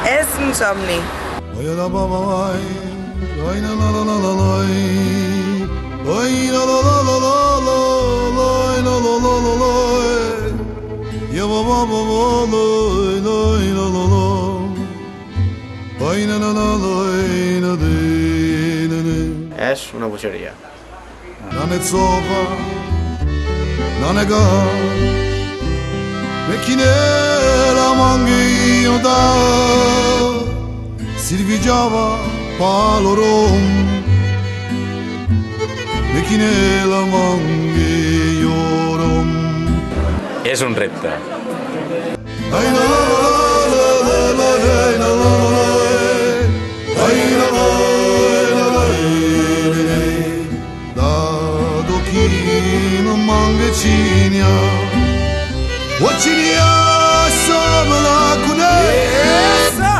És un somni. És una bogeria. Mechinela manghi da Silvigiava palorom Mechinela manghi iorom. És un repte. Da dochino mangecinia Ocinia sabla kunesa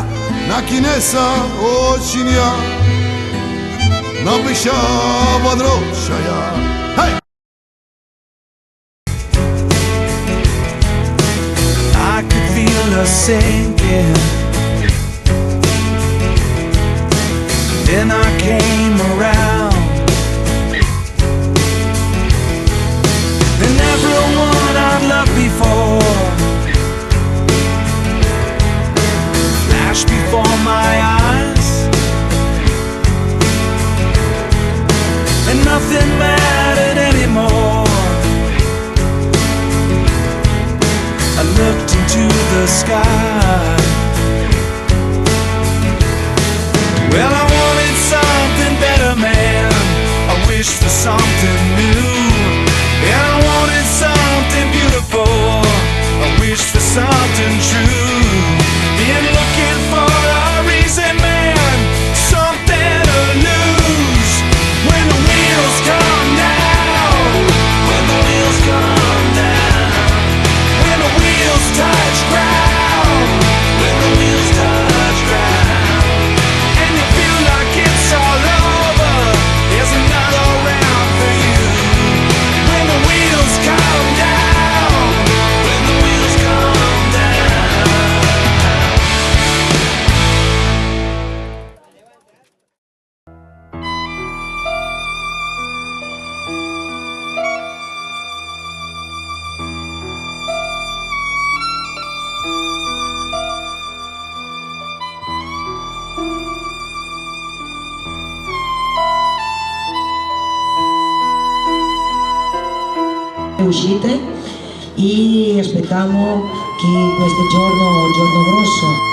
Na kinesa ocinia Na bisha vadroshaya. Hey! I could feel her sinking. Then I came around, and everyone I'd loved before flashed before my eyes, and nothing mattered anymore. I looked into the sky. Well, I wanted something better, man. I wished for something new, and I wanted something beautiful. I wished for something true. Been looking for a reason, man, something to lose. When the wheels come down, when the wheels come down, when the wheels touch ground, when the wheels touch ground, and you feel like it's all over, there's another round for you. When the wheels come down, when the wheels come down. Uscite e aspettiamo che questo giorno grosso.